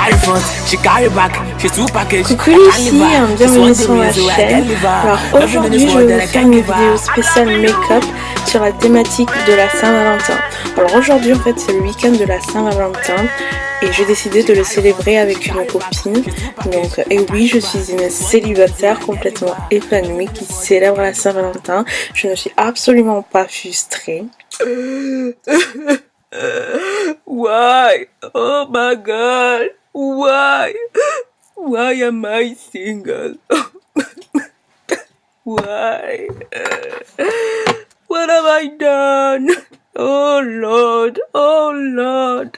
Coucou les filles, bienvenue sur ma chaîne. Alors aujourd'hui je vais vous faire une vidéo spéciale make-up sur la thématique de la Saint-Valentin. Alors aujourd'hui en fait c'est le week-end de la Saint-Valentin et j'ai décidé de le célébrer avec une copine. Donc et oui, je suis une célibataire complètement épanouie qui célèbre la Saint-Valentin. Je ne suis absolument pas frustrée. Why? Oh my god. Why? Why am I single? Why? What have I done? Oh Lord. Oh Lord.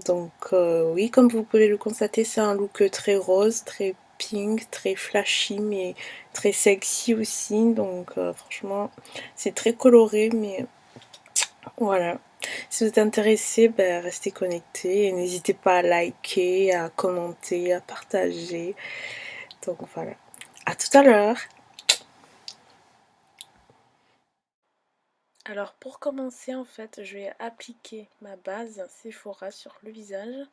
Donc oui, comme vous pouvez le constater, c'est un look très rose, très pink, très flashy, mais très sexy aussi. Donc franchement, c'est très coloré, mais voilà. Si vous êtes intéressé, ben, restez connectés et n'hésitez pas à liker, à commenter, à partager. Donc voilà. À tout à l'heure. Alors pour commencer, en fait, je vais appliquer ma base Sephora sur le visage.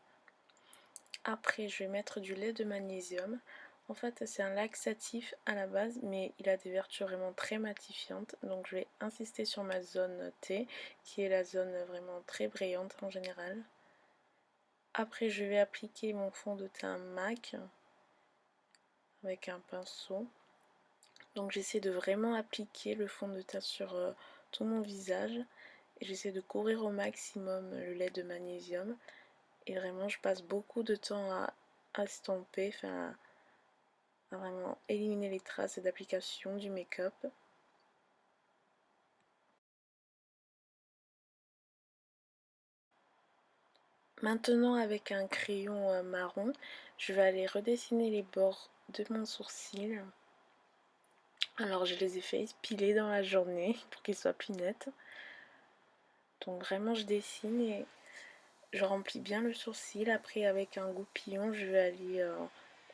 Après, je vais mettre du lait de magnésium. En fait, c'est un laxatif à la base, mais il a des vertus vraiment très matifiantes. Donc, je vais insister sur ma zone T, qui est la zone vraiment très brillante en général. Après, je vais appliquer mon fond de teint MAC avec un pinceau. Donc, j'essaie de vraiment appliquer le fond de teint sur tout mon visage. Et j'essaie de couvrir au maximum le lait de magnésium. Et vraiment, je passe beaucoup de temps à estomper, enfin à vraiment éliminer les traces d'application du make-up. Maintenant, avec un crayon marron, je vais aller redessiner les bords de mon sourcil. Alors je les ai fait épiler dans la journée pour qu'ils soient plus nets. Donc vraiment je dessine et je remplis bien le sourcil. Après avec un goupillon je vais aller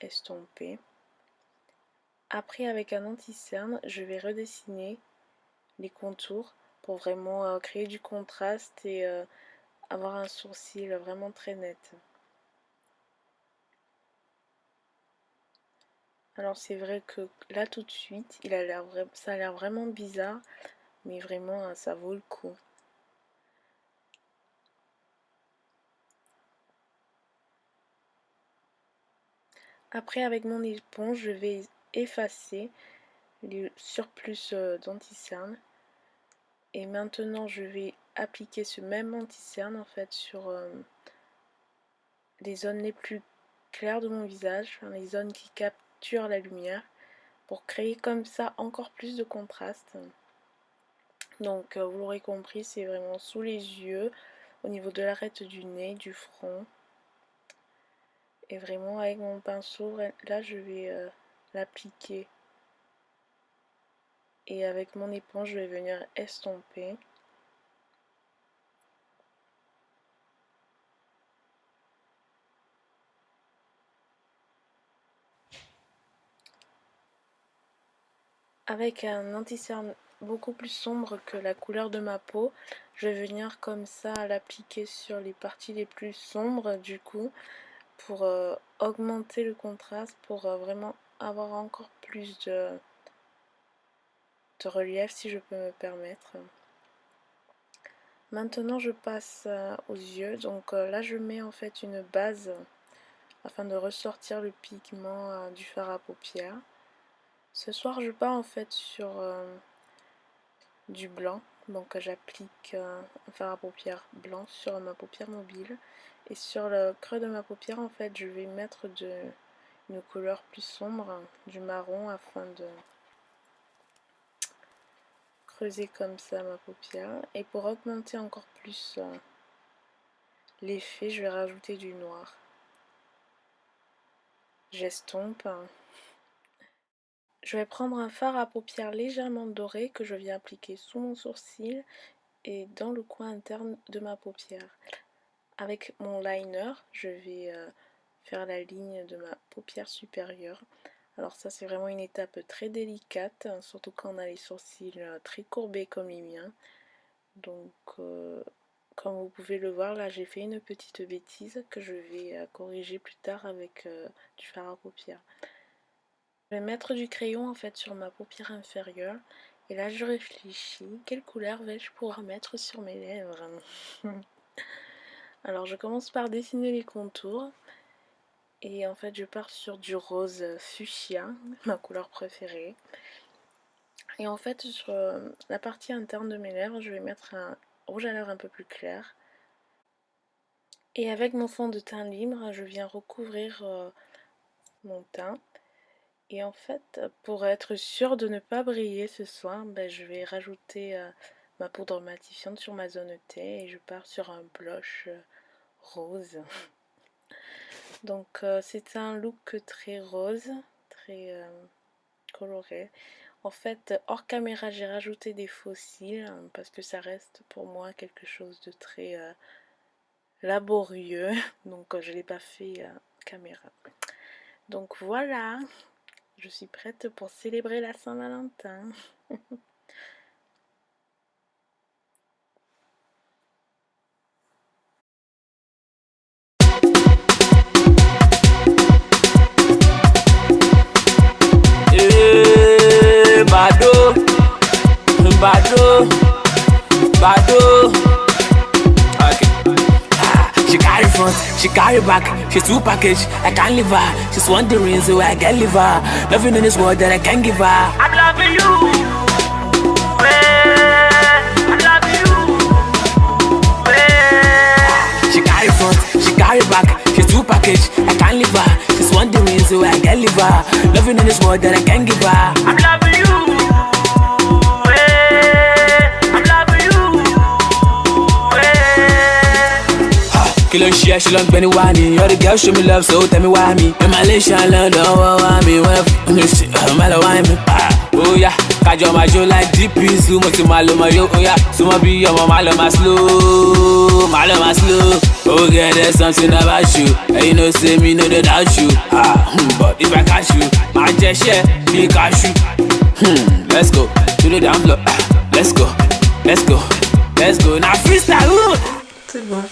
estomper. Après avec un anti-cerne je vais redessiner les contours pour vraiment créer du contraste et avoir un sourcil vraiment très net. Alors c'est vrai que là tout de suite, ça a l'air vraiment bizarre, mais vraiment ça vaut le coup. Après avec mon éponge, je vais effacer le surplus d'anti-cerne. Et maintenant je vais appliquer ce même anti-cerne en fait sur les zones les plus claires de mon visage, enfin, les zones qui capturent la lumière, pour créer comme ça encore plus de contraste. Donc vous l'aurez compris, c'est vraiment sous les yeux, au niveau de l'arête du nez, du front. Et vraiment avec mon pinceau, là je vais l'appliquer. Et avec mon éponge, je vais venir estomper. Avec un anti-cerne beaucoup plus sombre que la couleur de ma peau, je vais venir comme ça l'appliquer sur les parties les plus sombres du coup, pour augmenter le contraste, pour vraiment avoir encore plus de relief si je peux me permettre. Maintenant je passe aux yeux, donc là je mets en fait une base afin de ressortir le pigment du fard à paupières. Ce soir je pars en fait sur du blanc, donc j'applique un fard à paupières blanc sur ma paupière mobile, et sur le creux de ma paupière en fait je vais mettre une couleur plus sombre, du marron, afin de creuser comme ça ma paupière. Et pour augmenter encore plus l'effet, je vais rajouter du noir. J'estompe. Je vais prendre un fard à paupières légèrement doré que je viens appliquer sous mon sourcil et dans le coin interne de ma paupière. Avec mon liner, je vais faire la ligne de ma paupière supérieure. Alors ça c'est vraiment une étape très délicate, hein, surtout quand on a les sourcils très courbés comme les miens. Donc comme vous pouvez le voir, là j'ai fait une petite bêtise que je vais corriger plus tard avec du fard à paupières. Je vais mettre du crayon en fait sur ma paupière inférieure. Et là je réfléchis, quelle couleur vais-je pouvoir mettre sur mes lèvres? Alors je commence par dessiner les contours. Et en fait je pars sur du rose fuchsia, ma couleur préférée. Et en fait sur la partie interne de mes lèvres, je vais mettre un rouge à lèvres un peu plus clair. Et avec mon fond de teint libre, je viens recouvrir mon teint. Et en fait, pour être sûre de ne pas briller ce soir, je vais rajouter ma poudre matifiante sur ma zone T et je pars sur un blush rose. Donc c'est un look très rose, très coloré. En fait, hors caméra, j'ai rajouté des faux cils parce que ça reste pour moi quelque chose de très laborieux. Donc je ne l'ai pas fait caméra. Donc voilà. Je suis prête pour célébrer la Saint-Valentin. Bado, Bado, Bado. Okay. She carry front, she carry back, she's two package, I can't leave her. She's wondering so I can leave her. Nothing in this world that I can give her. I'm loving you, I'm loving you. She carry front, she carry back, she's two package, I can't leave her. She's wondering so I can leave her. Nothing in this world that I can give her. I'm loving you. Kill on share, she long Benny Wani. You're the girl, show me love, so tell me why me. In Malaysia, London, why me? When I'm oh yeah, Kajo my joe like DP, Sumo to Maloma, yo, oh yeah, Sumo be your Maloma slow, Maloma slow. Oh yeah, there's something about you, and you know, say me, no, they doubt you. But if I catch you, I just share, me catch you. Let's go, to the down floor, let's go, let's go, let's go. Now freestyle, c'est bon.